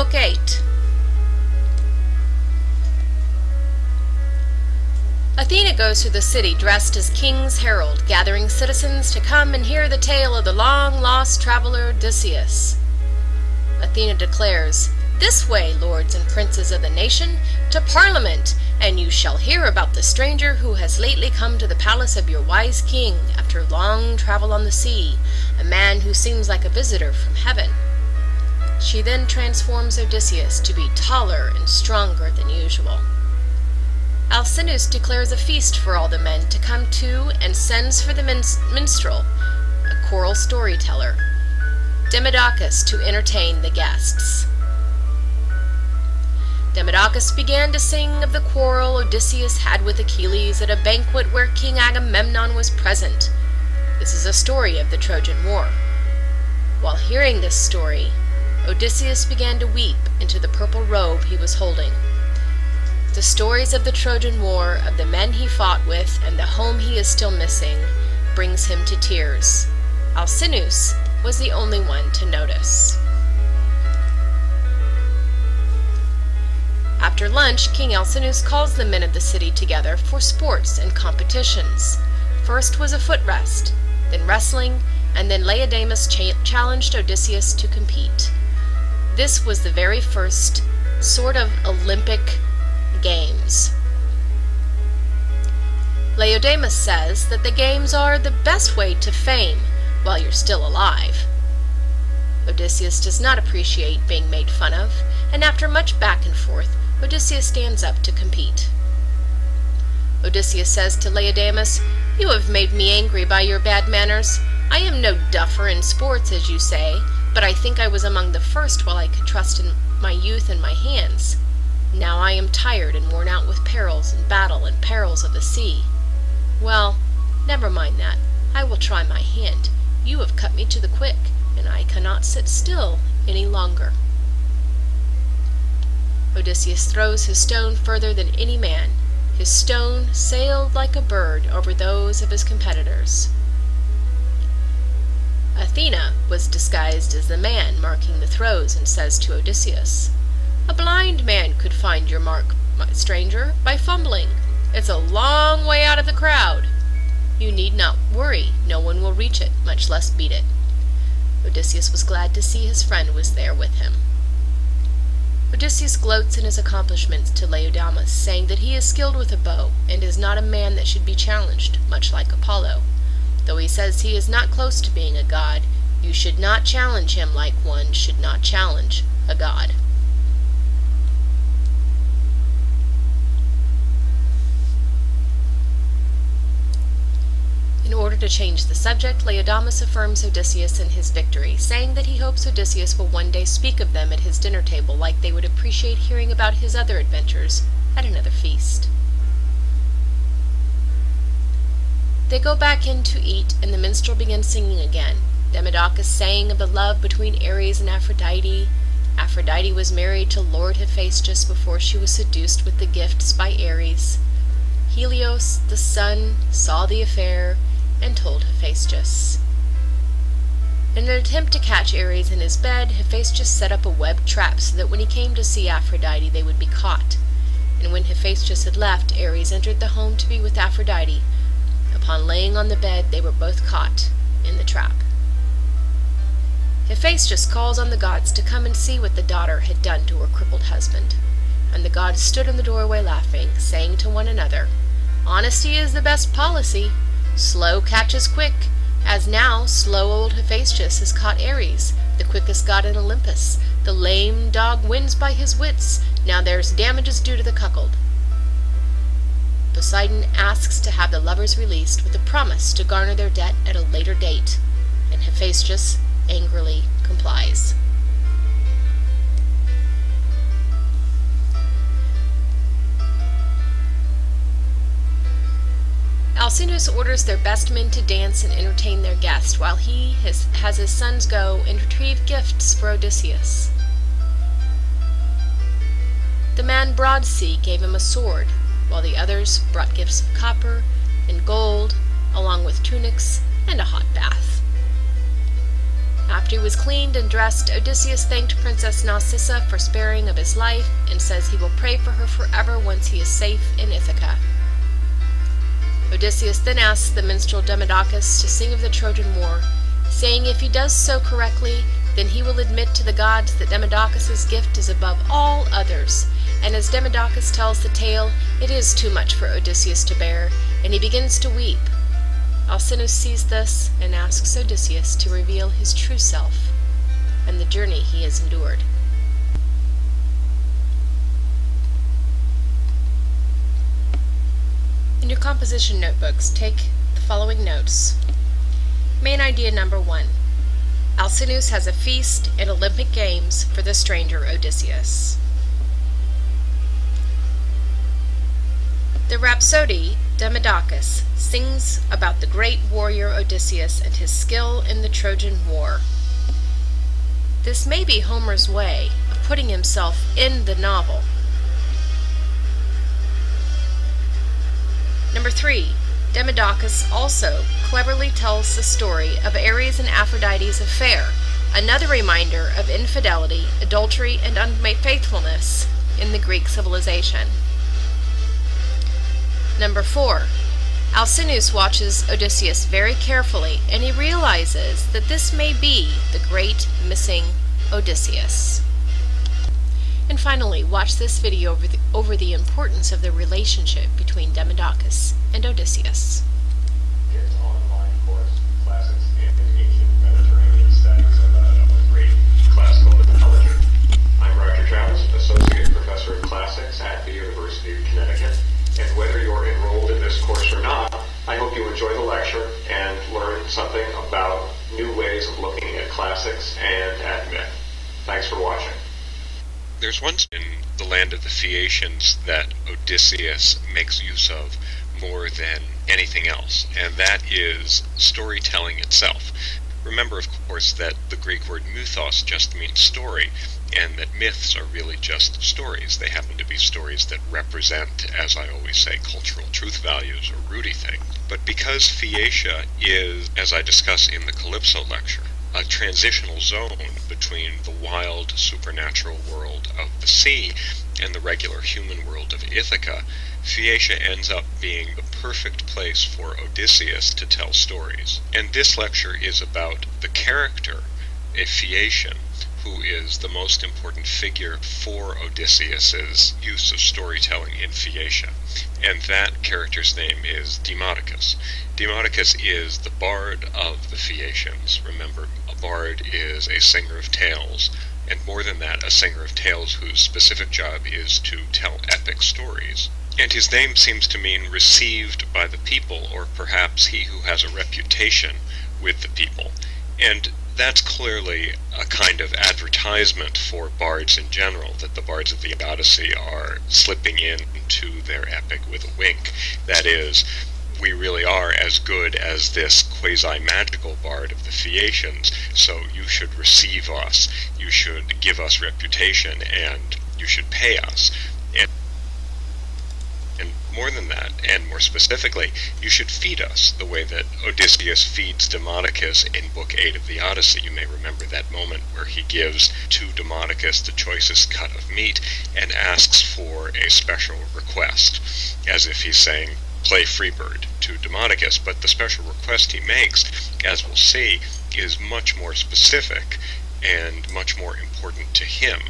Odyssey-Book 8. Athena goes through the city dressed as King's herald, gathering citizens to come and hear the tale of the long-lost traveler Odysseus. Athena declares, "This way, lords and princes of the nation, to Parliament, and you shall hear about the stranger who has lately come to the palace of your wise king after long travel on the sea, a man who seems like a visitor from heaven." She then transforms Odysseus to be taller and stronger than usual. Alcinous declares a feast for all the men to come to and sends for the minstrel, a choral storyteller, Demodocus, to entertain the guests. Demodocus began to sing of the quarrel Odysseus had with Achilles at a banquet where King Agamemnon was present. This is a story of the Trojan War. While hearing this story, Odysseus began to weep into the purple robe he was holding. The stories of the Trojan War, of the men he fought with, and the home he is still missing, brings him to tears. Alcinous was the only one to notice. After lunch, King Alcinous calls the men of the city together for sports and competitions. First was a foot rest, then wrestling, and then Laodamas challenged Odysseus to compete. This was the very first sort of Olympic Games. Laodamas says that the games are the best way to fame while you're still alive. Odysseus does not appreciate being made fun of, and after much back and forth, Odysseus stands up to compete. Odysseus says to Laodamas, "You have made me angry by your bad manners. I am no duffer in sports, as you say, but I think I was among the first while I could trust in my youth and my hands. Now I am tired and worn out with perils and battle and perils of the sea. Well, never mind that. I will try my hand. You have cut me to the quick, and I cannot sit still any longer." Odysseus throws his stone further than any man. His stone sailed like a bird over those of his competitors. Athena was disguised as the man marking the throws and says to Odysseus, "A blind man could find your mark, my stranger, by fumbling. It's a long way out of the crowd. You need not worry, no one will reach it, much less beat it." Odysseus was glad to see his friend was there with him. Odysseus gloats in his accomplishments to Laodamas, saying that he is skilled with a bow, and is not a man that should be challenged, much like Apollo. Though he says he is not close to being a god, you should not challenge him like one should not challenge a god. In order to change the subject, Laodamas affirms Odysseus in his victory, saying that he hopes Odysseus will one day speak of them at his dinner table like they would appreciate hearing about his other adventures at another feast. They go back in to eat, and the minstrel begins singing again. Demodocus sang of the love between Ares and Aphrodite. Aphrodite was married to Lord Hephaestus before she was seduced with the gifts by Ares. Helios, the sun, saw the affair and told Hephaestus. In an attempt to catch Ares in his bed, Hephaestus set up a webbed trap so that when he came to see Aphrodite they would be caught. And when Hephaestus had left, Ares entered the home to be with Aphrodite. Upon laying on the bed, they were both caught in the trap. Hephaestus calls on the gods to come and see what the daughter had done to her crippled husband. And the gods stood in the doorway laughing, saying to one another, "Honesty is the best policy. Slow catches quick, as now slow old Hephaestus has caught Ares, the quickest god in Olympus. The lame dog wins by his wits. Now there's damages due to the cuckold." Poseidon asks to have the lovers released with a promise to garner their debt at a later date, and Hephaestus angrily complies. Alcinous orders their best men to dance and entertain their guest, while he has his sons go and retrieve gifts for Odysseus. The man Broadsea gave him a sword, while the others brought gifts of copper and gold, along with tunics and a hot bath. After he was cleaned and dressed, Odysseus thanked Princess Nausicaa for sparing of his life, and says he will pray for her forever once he is safe in Ithaca. Odysseus then asks the minstrel Demodocus to sing of the Trojan War, saying if he does so correctly, then he will admit to the gods that Demodocus's gift is above all others, and as Demodocus tells the tale, it is too much for Odysseus to bear, and he begins to weep. Alcinous sees this and asks Odysseus to reveal his true self and the journey he has endured. In your composition notebooks, take the following notes. Main idea number 1. Alcinous has a feast and Olympic Games for the stranger Odysseus. The Rhapsody, Demodocus, sings about the great warrior Odysseus and his skill in the Trojan War. This may be Homer's way of putting himself in the novel. Number 3. Demodocus also cleverly tells the story of Ares and Aphrodite's affair, another reminder of infidelity, adultery, and unfaithfulness in the Greek civilization. Number 4. Alcinous watches Odysseus very carefully, and he realizes that this may be the great missing Odysseus. And finally, watch this video over the importance of the relationship between Demodocus and Odysseus. Its online course, Classics and Ancient Mediterranean Studies of Great Classical Mythology. I'm Dr. Travis, Associate Professor of Classics at the University of Connecticut. And whether you're enrolled in this course or not, I hope you enjoy the lecture and learn something about new ways of looking at classics and at myth. Thanks for watching. There's one in the land of the Phaeacians that Odysseus makes use of more than anything else, and that is storytelling itself. Remember, of course, that the Greek word mythos just means story, and that myths are really just stories. They happen to be stories that represent, as I always say, cultural truth values or rooty things. But because Phaeacia is, as I discuss in the Calypso lecture, a transitional zone between the wild supernatural world of the sea and the regular human world of Ithaca, Phaeacia ends up being the perfect place for Odysseus to tell stories. And this lecture is about the character, a Phaeacian, who is the most important figure for Odysseus's use of storytelling in Phaeacia. And that character's name is Demodocus. Demodocus is the bard of the Phaeacians. Remember, a bard is a singer of tales, and more than that, a singer of tales whose specific job is to tell epic stories. And his name seems to mean received by the people, or perhaps he who has a reputation with the people. And that's clearly a kind of advertisement for bards in general, that the bards of the Odyssey are slipping into their epic with a wink. That is, we really are as good as this quasi-magical bard of the Phaeacians, so you should receive us, you should give us reputation, and you should pay us. And more than that, and more specifically, you should feed us the way that Odysseus feeds Demodocus in Book 8 of the Odyssey. You may remember that moment where he gives to Demodocus the choicest cut of meat and asks for a special request, as if he's saying, play Freebird to Demodocus. But the special request he makes, as we'll see, is much more specific and much more important to him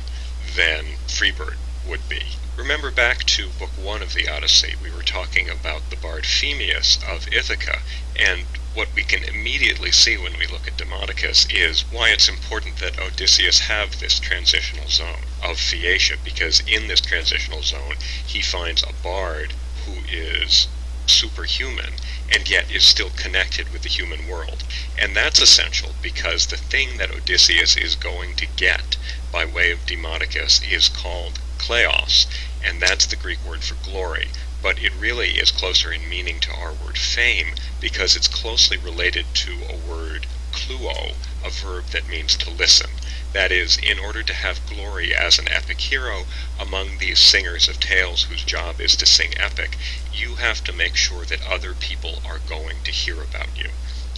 than Freebird would be. Remember back to Book 1 of the Odyssey, we were talking about the bard Phemius of Ithaca, and what we can immediately see when we look at Demodocus is why it's important that Odysseus have this transitional zone of Phaeacia, because in this transitional zone he finds a bard who is superhuman and yet is still connected with the human world. And that's essential because the thing that Odysseus is going to get by way of Demodocus is called kleos, and that's the Greek word for glory, but it really is closer in meaning to our word fame because it's closely related to a word kluo, a verb that means to listen. That is, in order to have glory as an epic hero among these singers of tales whose job is to sing epic, you have to make sure that other people are going to hear about you.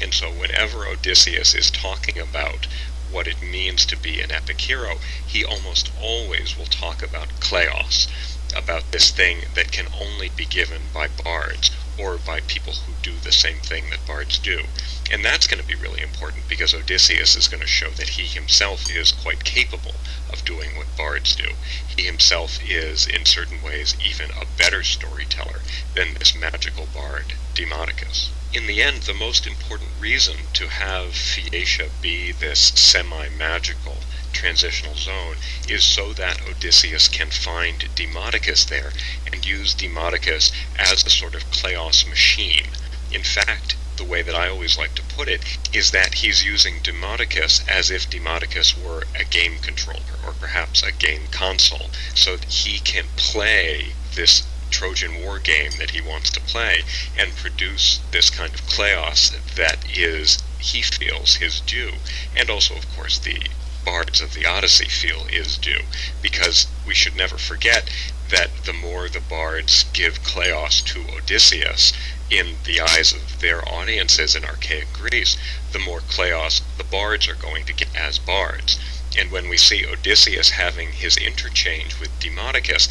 And so whenever Odysseus is talking about what it means to be an epic hero, he almost always will talk about kleos, about this thing that can only be given by bards, or by people who do the same thing that bards do. And that's going to be really important, because Odysseus is going to show that he himself is quite capable of doing what bards do. He himself is, in certain ways, even a better storyteller than this magical bard, Demodocus. In the end, the most important reason to have Phaeacia be this semi-magical transitional zone is so that Odysseus can find Demodocus there and use Demodocus as a sort of kleos machine. In fact, the way that I always like to put it is that he's using Demodocus as if Demodocus were a game controller, or perhaps a game console, so that he can play this Trojan War game that he wants to play and produce this kind of kleos that is, he feels, his due, and also, of course, the bards of the Odyssey feel is due, because we should never forget that the more the bards give kleos to Odysseus in the eyes of their audiences in archaic Greece, the more kleos the bards are going to get as bards. And when we see Odysseus having his interchange with Demodocus,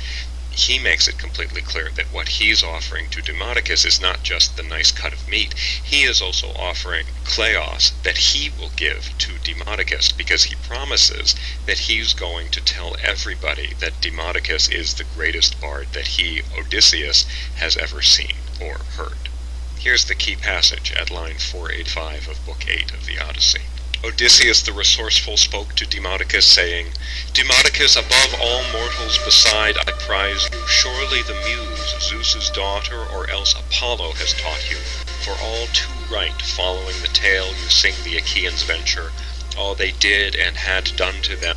he makes it completely clear that what he's offering to Demodocus is not just the nice cut of meat. He is also offering kleos that he will give to Demodocus, because he promises that he's going to tell everybody that Demodocus is the greatest bard that he, Odysseus, has ever seen or heard. Here's the key passage at line 485 of Book 8 of the Odyssey. Odysseus the resourceful spoke to Demodocus, saying, Demodocus, above all mortals beside, I prize you. Surely the Muse, Zeus's daughter, or else Apollo has taught you. For all too right, following the tale, you sing the Achaeans' venture, all they did and had done to them,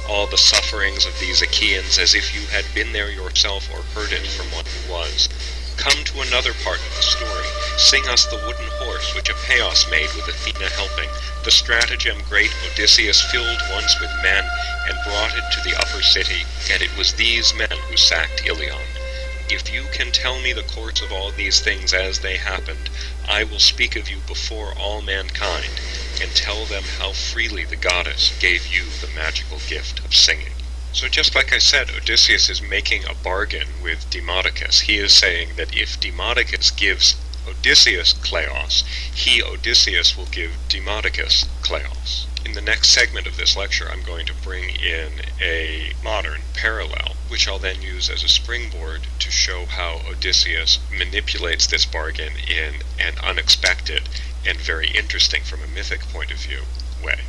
all the sufferings of these Achaeans, as if you had been there yourself or heard it from one who was. Come to another part of the story. Sing us the wooden horse which Epeios made with Athena helping, the stratagem great Odysseus filled once with men and brought it to the upper city, and it was these men who sacked Ilion. If you can tell me the course of all these things as they happened, I will speak of you before all mankind, and tell them how freely the goddess gave you the magical gift of singing. So just like I said, Odysseus is making a bargain with Demodocus. He is saying that if Demodocus gives Odysseus kleos, he, Odysseus, will give Demodocus kleos. In the next segment of this lecture, I'm going to bring in a modern parallel, which I'll then use as a springboard to show how Odysseus manipulates this bargain in an unexpected and very interesting from a mythic point of view way.